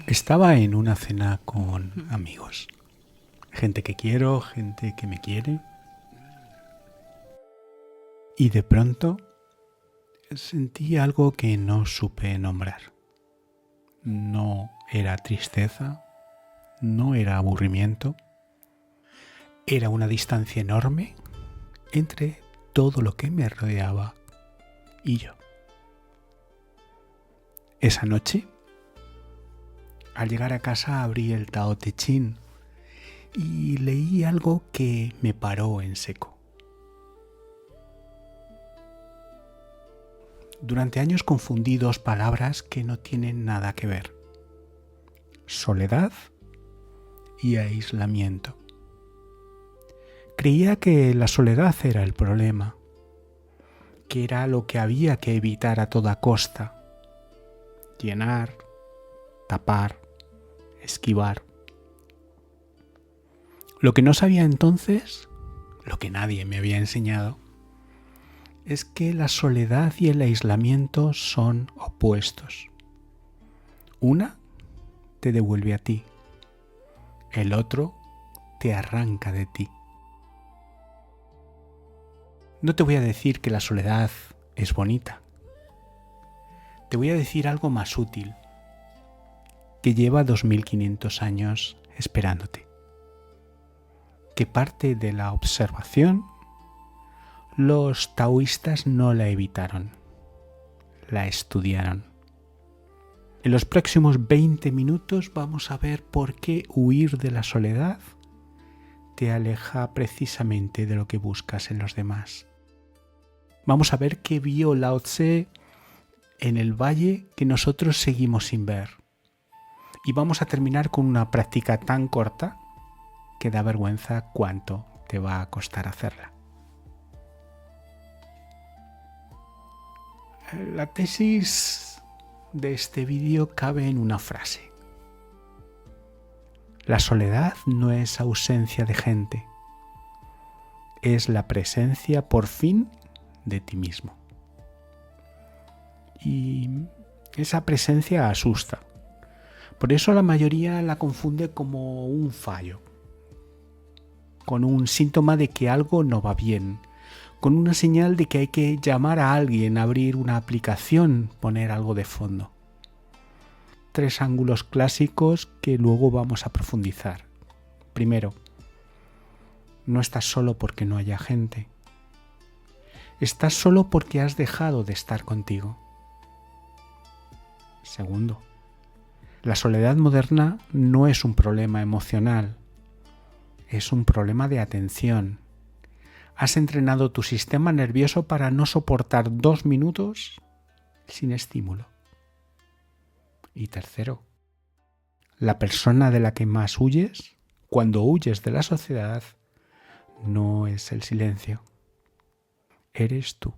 Estaba en una cena con amigos, gente que quiero, gente que me quiere, y de pronto sentí algo que no supe nombrar. No era tristeza, no era aburrimiento, era una distancia enorme entre todo lo que me rodeaba y yo. Esa noche, al llegar a casa, abrí el Tao Te Ching y leí algo que me paró en seco. Durante años confundí dos palabras que no tienen nada que ver: soledad y aislamiento. Creía que la soledad era el problema, que era lo que había que evitar a toda costa: llenar, tapar, esquivar. Lo que no sabía entonces, lo que nadie me había enseñado, es que la soledad y el aislamiento son opuestos. Una te devuelve a ti, el otro te arranca de ti. No te voy a decir que la soledad es bonita. Te voy a decir algo más útil, que lleva 2500 años esperándote. Que parte de la observación, los taoístas no la evitaron, la estudiaron. En los próximos 20 minutos vamos a ver por qué huir de la soledad te aleja precisamente de lo que buscas en los demás. Vamos a ver qué vio Lao Tse en el valle que nosotros seguimos sin ver. Y vamos a terminar con una práctica tan corta que da vergüenza cuánto te va a costar hacerla. La tesis de este vídeo cabe en una frase. La soledad no es ausencia de gente, es la presencia por fin de ti mismo. Y esa presencia asusta. Por eso la mayoría la confunde como un fallo, con un síntoma de que algo no va bien, con una señal de que hay que llamar a alguien, abrir una aplicación, poner algo de fondo. 3 ángulos clásicos que luego vamos a profundizar. Primero, no estás solo porque no haya gente. Estás solo porque has dejado de estar contigo. Segundo, la soledad moderna no es un problema emocional, es un problema de atención. Has entrenado tu sistema nervioso para no soportar 2 minutos sin estímulo. Y tercero, la persona de la que más huyes, cuando huyes de la sociedad, no es el silencio, eres tú.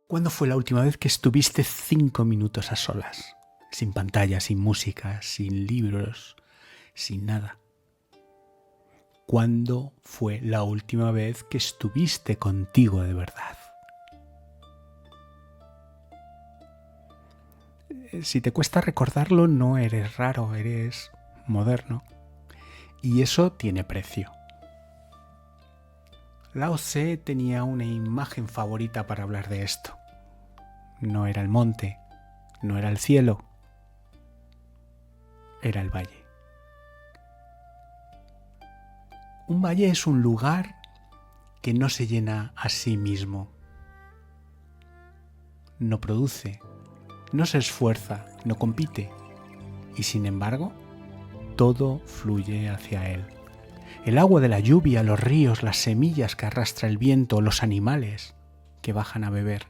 ¿Cuándo fue la última vez que estuviste 5 minutos a solas? Sin pantalla, sin música, sin libros, sin nada. ¿Cuándo fue la última vez que estuviste contigo de verdad? Si te cuesta recordarlo, no eres raro, eres moderno. Y eso tiene precio. Lao Tse tenía una imagen favorita para hablar de esto. No era el monte, no era el cielo, era el valle. Un valle es un lugar que no se llena a sí mismo. No produce, no se esfuerza, no compite. Y sin embargo, todo fluye hacia él. El agua de la lluvia, los ríos, las semillas que arrastra el viento, los animales que bajan a beber.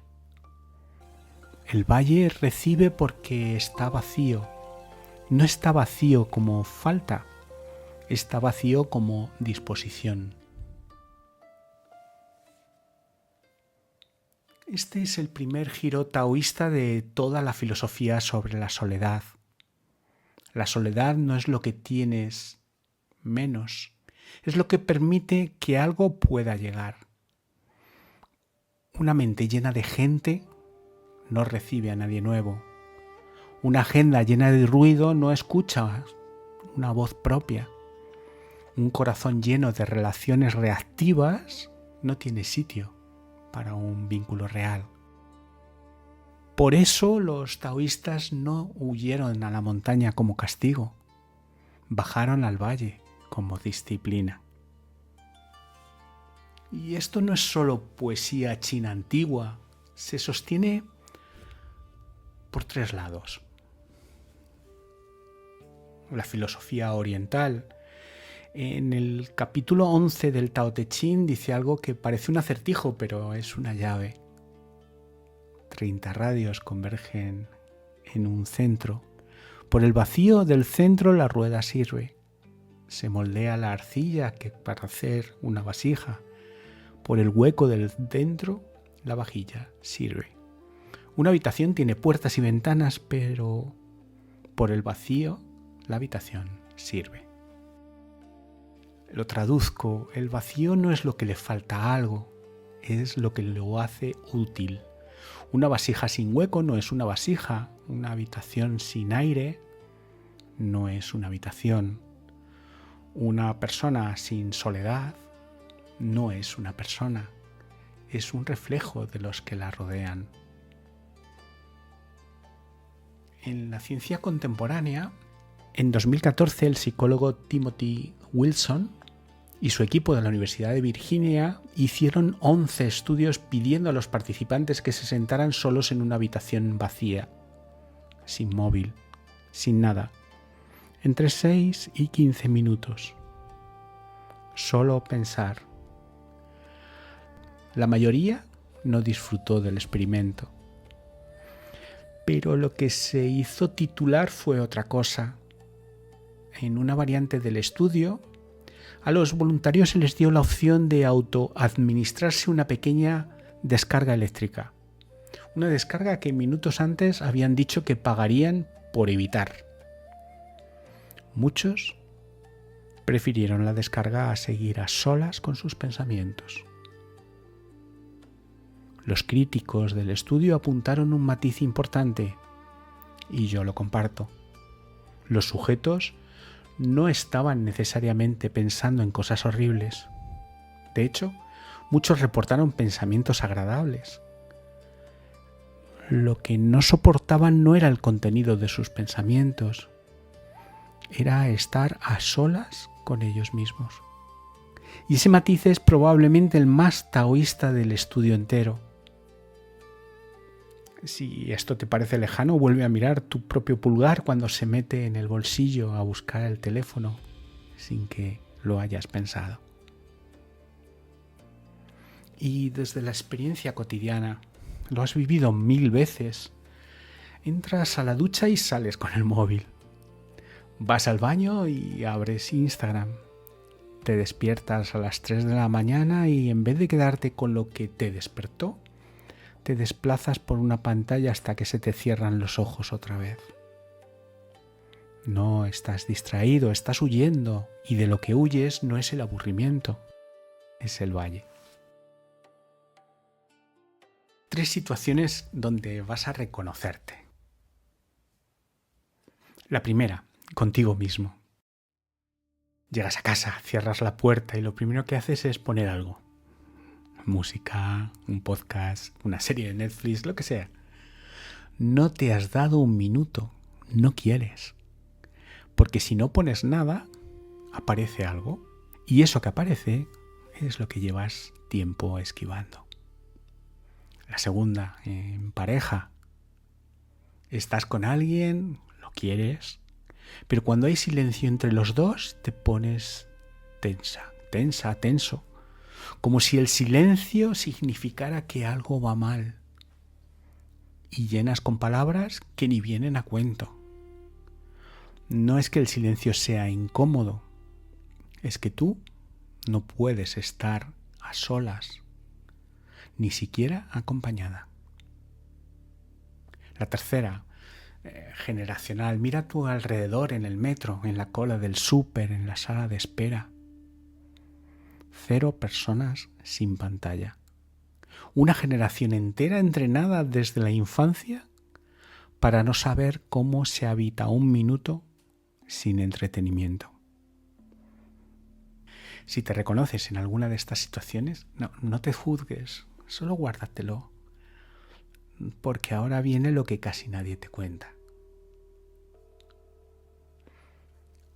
El valle recibe porque está vacío. No está vacío como falta, está vacío como disposición. Este es el primer giro taoísta de toda la filosofía sobre la soledad. La soledad no es lo que tienes menos, es lo que permite que algo pueda llegar. Una mente llena de gente no recibe a nadie nuevo. Una agenda llena de ruido no escucha una voz propia. Un corazón lleno de relaciones reactivas no tiene sitio para un vínculo real. Por eso los taoístas no huyeron a la montaña como castigo, bajaron al valle como disciplina. Y esto no es solo poesía china antigua, se sostiene por 3 lados. La filosofía oriental. En el capítulo 11 del Tao Te Ching dice algo que parece un acertijo, pero es una llave. 30 radios convergen en un centro. Por el vacío del centro la rueda sirve. Se moldea la arcilla para hacer una vasija. Por el hueco del dentro la vajilla sirve. Una habitación tiene puertas y ventanas, pero por el vacío la habitación sirve. Lo traduzco, el vacío no es lo que le falta a algo, es lo que lo hace útil. Una vasija sin hueco no es una vasija, una habitación sin aire no es una habitación. Una persona sin soledad no es una persona, es un reflejo de los que la rodean. En la ciencia contemporánea, en 2014 el psicólogo Timothy Wilson y su equipo de la Universidad de Virginia hicieron 11 estudios pidiendo a los participantes que se sentaran solos en una habitación vacía, sin móvil, sin nada, entre 6 y 15 minutos. Solo pensar. La mayoría no disfrutó del experimento, pero lo que se hizo titular fue otra cosa. En una variante del estudio, a los voluntarios se les dio la opción de autoadministrarse una pequeña descarga eléctrica. Una descarga que minutos antes habían dicho que pagarían por evitar. Muchos prefirieron la descarga a seguir a solas con sus pensamientos. Los críticos del estudio apuntaron un matiz importante, y yo lo comparto. Los sujetos no estaban necesariamente pensando en cosas horribles. De hecho, muchos reportaron pensamientos agradables. Lo que no soportaban no era el contenido de sus pensamientos, era estar a solas con ellos mismos. Y ese matiz es probablemente el más taoísta del estudio entero. Si esto te parece lejano, vuelve a mirar tu propio pulgar cuando se mete en el bolsillo a buscar el teléfono sin que lo hayas pensado. Y desde la experiencia cotidiana, lo has vivido 1000 veces. Entras a la ducha y sales con el móvil. Vas al baño y abres Instagram. Te despiertas a las 3 de la mañana y en vez de quedarte con lo que te despertó, te desplazas por una pantalla hasta que se te cierran los ojos otra vez. No estás distraído, estás huyendo, y de lo que huyes no es el aburrimiento, es el valle. 3 situaciones donde vas a reconocerte. La primera, contigo mismo. Llegas a casa, cierras la puerta y lo primero que haces es poner algo. Música, un podcast, una serie de Netflix, lo que sea. No te has dado un minuto, no quieres. Porque si no pones nada, aparece algo. Y eso que aparece es lo que llevas tiempo esquivando. La segunda, en pareja. Estás con alguien, lo quieres, pero cuando hay silencio entre los dos te pones tenso. Como si el silencio significara que algo va mal. Y llenas con palabras que ni vienen a cuento. No es que el silencio sea incómodo, es que tú no puedes estar a solas, ni siquiera acompañada. La tercera, generacional. Mira a tu alrededor, en el metro, en la cola del súper, en la sala de espera. 0 personas sin pantalla. Una generación entera entrenada desde la infancia para no saber cómo se habita un minuto sin entretenimiento. Si te reconoces en alguna de estas situaciones, no te juzgues, solo guárdatelo, porque ahora viene lo que casi nadie te cuenta.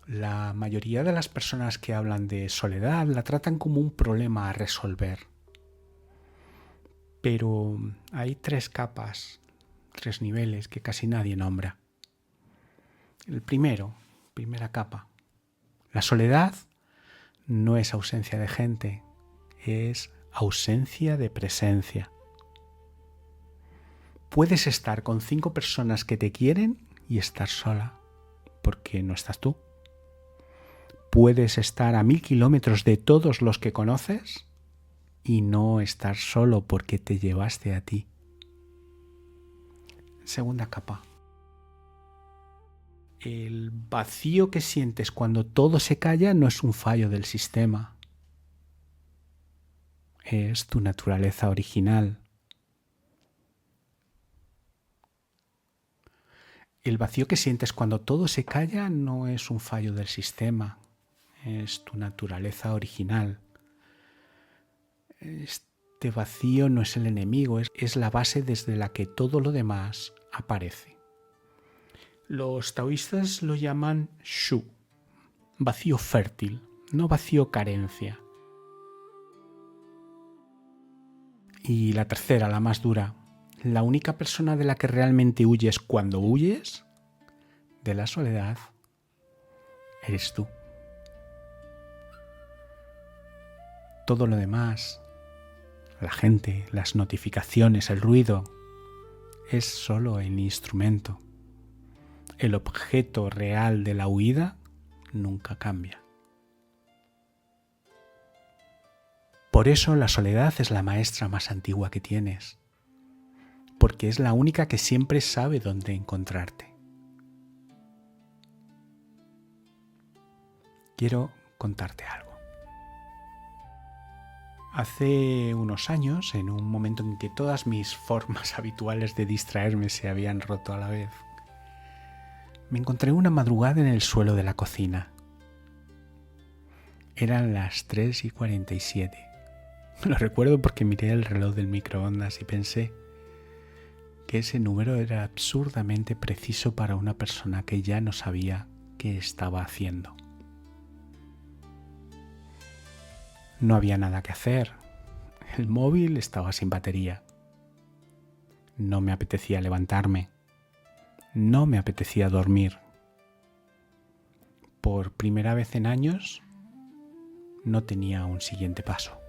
La mayoría de las personas que hablan de soledad la tratan como un problema a resolver. Pero hay 3 capas, 3 niveles que casi nadie nombra. Primera capa. La soledad no es ausencia de gente, es ausencia de presencia. Puedes estar con 5 personas que te quieren y estar sola, porque no estás tú. Puedes estar a 1000 kilómetros de todos los que conoces y no estar solo porque te llevaste a ti. Segunda capa. El vacío que sientes cuando todo se calla no es un fallo del sistema. Es tu naturaleza original. El vacío que sientes cuando todo se calla no es un fallo del sistema. Es tu naturaleza original. Este vacío no es el enemigo, es la base desde la que todo lo demás aparece. Los taoístas lo llaman shu, vacío fértil, no vacío carencia. Y la tercera, la más dura, la única persona de la que realmente huyes cuando huyes de la soledad eres tú. Todo lo demás, la gente, las notificaciones, el ruido, es solo el instrumento. El objeto real de la huida nunca cambia. Por eso la soledad es la maestra más antigua que tienes, porque es la única que siempre sabe dónde encontrarte. Quiero contarte algo. Hace unos años, en un momento en que todas mis formas habituales de distraerme se habían roto a la vez, me encontré una madrugada en el suelo de la cocina. Eran las 3:47. Lo recuerdo porque miré el reloj del microondas y pensé que ese número era absurdamente preciso para una persona que ya no sabía qué estaba haciendo. No había nada que hacer. El móvil estaba sin batería. No me apetecía levantarme. No me apetecía dormir. Por primera vez en años, no tenía un siguiente paso.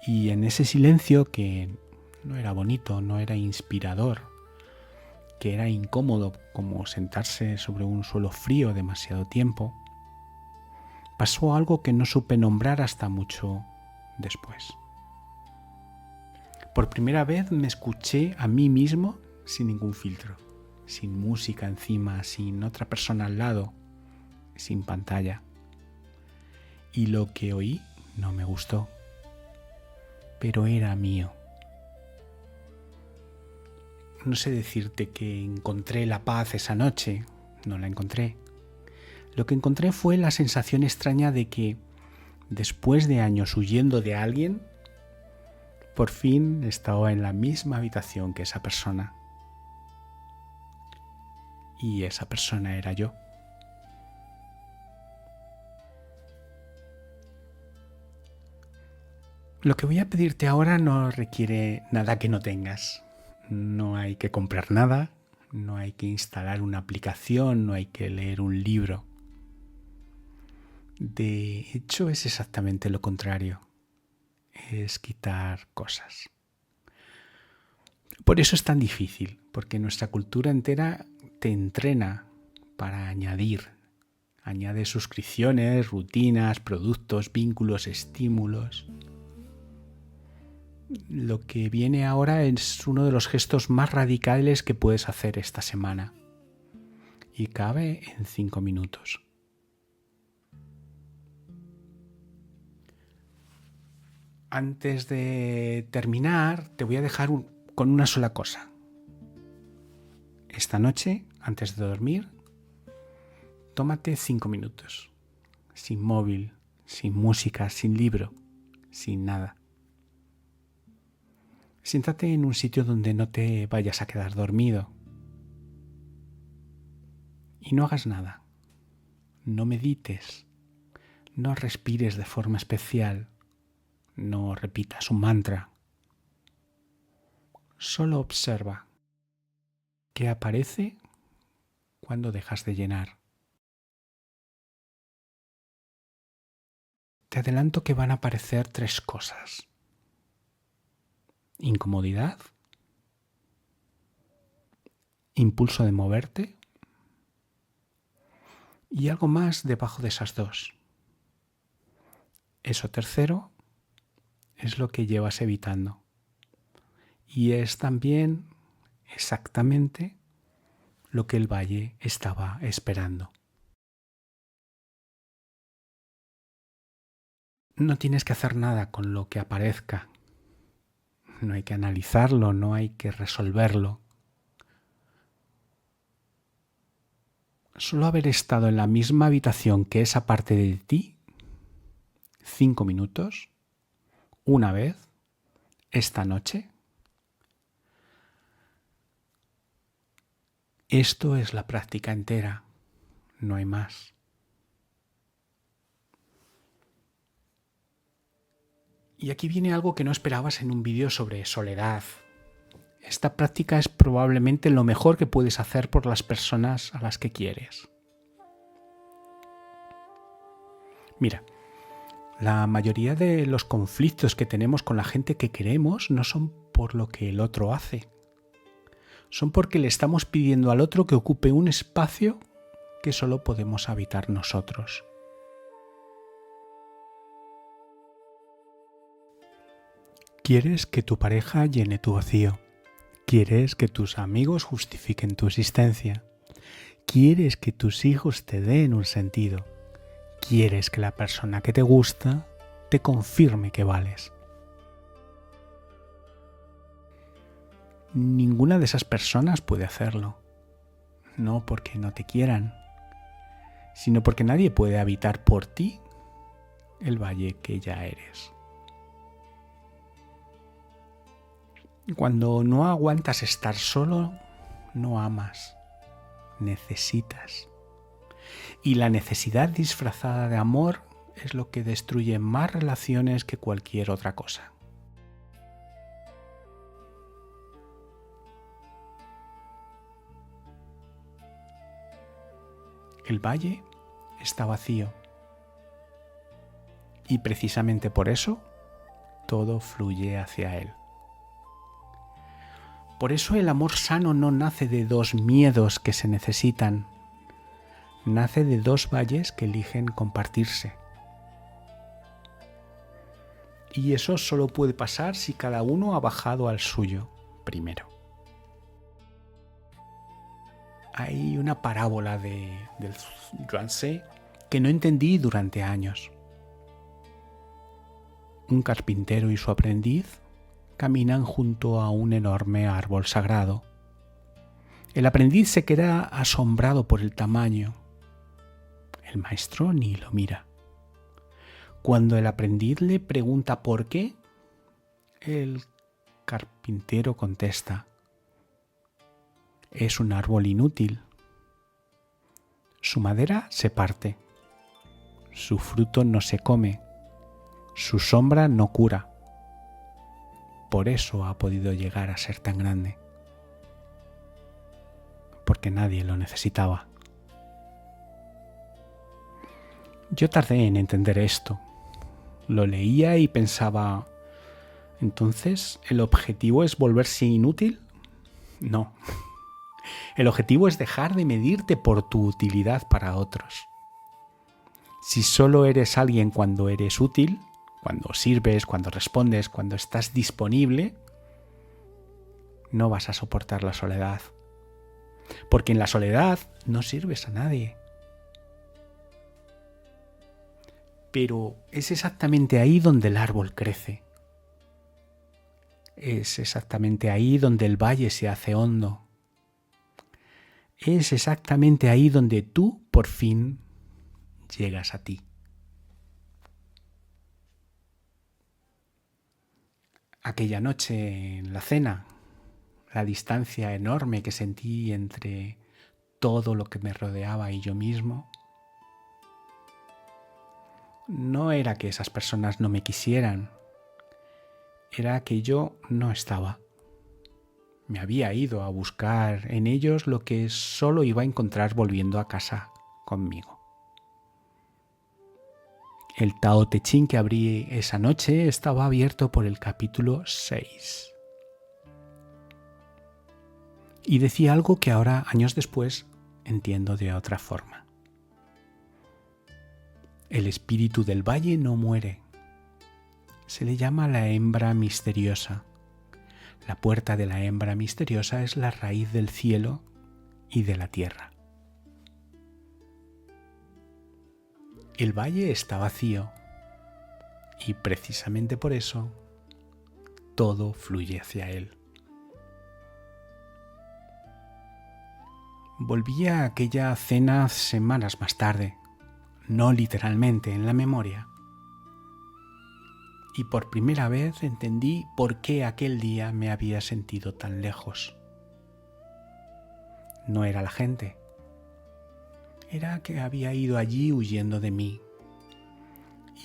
Y en ese silencio que no era bonito, no era inspirador, que era incómodo como sentarse sobre un suelo frío demasiado tiempo, pasó algo que no supe nombrar hasta mucho después. Por primera vez me escuché a mí mismo sin ningún filtro, sin música encima, sin otra persona al lado, sin pantalla. Y lo que oí no me gustó, pero era mío. No sé decirte que encontré la paz esa noche, no la encontré. Lo que encontré fue la sensación extraña de que, después de años huyendo de alguien, por fin estaba en la misma habitación que esa persona. Y esa persona era yo. Lo que voy a pedirte ahora no requiere nada que no tengas. No hay que comprar nada, no hay que instalar una aplicación, no hay que leer un libro. De hecho, es exactamente lo contrario. Es quitar cosas. Por eso es tan difícil, porque nuestra cultura entera te entrena para añadir. Añade suscripciones, rutinas, productos, vínculos, estímulos. Lo que viene ahora es uno de los gestos más radicales que puedes hacer esta semana. Y cabe en 5 minutos. Antes de terminar, te voy a dejar con una sola cosa. Esta noche, antes de dormir, tómate 5 minutos. Sin móvil, sin música, sin libro, sin nada. Siéntate en un sitio donde no te vayas a quedar dormido. Y no hagas nada. No medites. No respires de forma especial. No repitas un mantra. Solo observa qué aparece cuando dejas de llenar. Te adelanto que van a aparecer 3 cosas. Incomodidad, impulso de moverte y algo más debajo de esas 2. Eso tercero es lo que llevas evitando y es también exactamente lo que el valle estaba esperando. No tienes que hacer nada con lo que aparezca. No hay que analizarlo, no hay que resolverlo. Solo haber estado en la misma habitación que esa parte de ti, 5 minutos, una vez, esta noche, esto es la práctica entera, no hay más. Y aquí viene algo que no esperabas en un vídeo sobre soledad. Esta práctica es probablemente lo mejor que puedes hacer por las personas a las que quieres. Mira, la mayoría de los conflictos que tenemos con la gente que queremos no son por lo que el otro hace. Son porque le estamos pidiendo al otro que ocupe un espacio que solo podemos habitar nosotros. Quieres que tu pareja llene tu vacío. Quieres que tus amigos justifiquen tu existencia. Quieres que tus hijos te den un sentido. Quieres que la persona que te gusta te confirme que vales. Ninguna de esas personas puede hacerlo. No porque no te quieran, sino porque nadie puede habitar por ti el valle que ya eres. Cuando no aguantas estar solo, no amas, necesitas. Y la necesidad disfrazada de amor es lo que destruye más relaciones que cualquier otra cosa. El valle está vacío. Y precisamente por eso, todo fluye hacia él. Por eso el amor sano no nace de 2 miedos que se necesitan. Nace de 2 valles que eligen compartirse. Y eso solo puede pasar si cada uno ha bajado al suyo primero. Hay una parábola del Zhuangzi que no entendí durante años. Un carpintero y su aprendiz caminan junto a un enorme árbol sagrado. El aprendiz se queda asombrado por el tamaño. El maestro ni lo mira. Cuando el aprendiz le pregunta por qué, el carpintero contesta: es un árbol inútil. Su madera se parte, su fruto no se come, su sombra no cura. Por eso ha podido llegar a ser tan grande, porque nadie lo necesitaba. Yo tardé en entender esto. Lo leía y pensaba, ¿entonces el objetivo es volverse inútil? No. El objetivo es dejar de medirte por tu utilidad para otros. Si solo eres alguien cuando eres útil, cuando sirves, cuando respondes, cuando estás disponible, no vas a soportar la soledad. Porque en la soledad no sirves a nadie. Pero es exactamente ahí donde el árbol crece, Es exactamente ahí donde el valle se hace hondo. Es exactamente ahí donde tú por fin llegas a ti. Aquella noche en la cena, la distancia enorme que sentí entre todo lo que me rodeaba y yo mismo, no era que esas personas no me quisieran, era que yo no estaba. Me había ido a buscar en ellos lo que solo iba a encontrar volviendo a casa conmigo. El Tao Te Ching que abrí esa noche estaba abierto por el capítulo 6. Y decía algo que ahora, años después, entiendo de otra forma. El espíritu del valle no muere. Se le llama la hembra misteriosa. La puerta de la hembra misteriosa es la raíz del cielo y de la tierra. El valle está vacío y precisamente por eso todo fluye hacia él. Volví a aquella cena semanas más tarde, no literalmente en la memoria, y por primera vez entendí por qué aquel día me había sentido tan lejos. No era la gente, era que había ido allí huyendo de mí.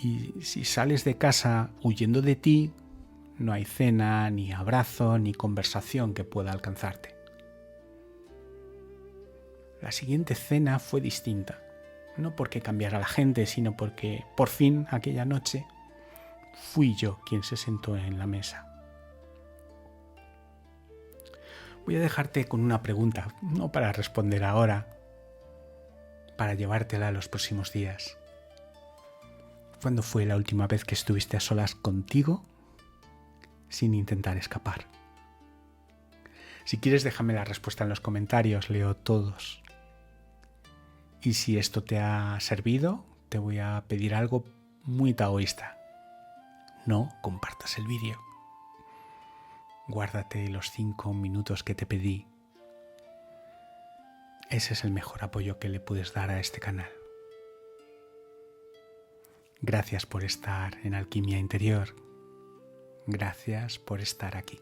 Y si sales de casa huyendo de ti, no hay cena, ni abrazo, ni conversación que pueda alcanzarte. La siguiente cena fue distinta, no porque cambiara la gente, sino porque por fin aquella noche fui yo quien se sentó en la mesa. Voy a dejarte con una pregunta, no para responder ahora, para llevártela los próximos días. ¿Cuándo fue la última vez que estuviste a solas contigo sin intentar escapar? Si quieres, déjame la respuesta en los comentarios, leo todos. Y si esto te ha servido, te voy a pedir algo muy taoísta. No compartas el vídeo. Guárdate los 5 minutos que te pedí. Ese es el mejor apoyo que le puedes dar a este canal. Gracias por estar en Alquimia Interior. Gracias por estar aquí.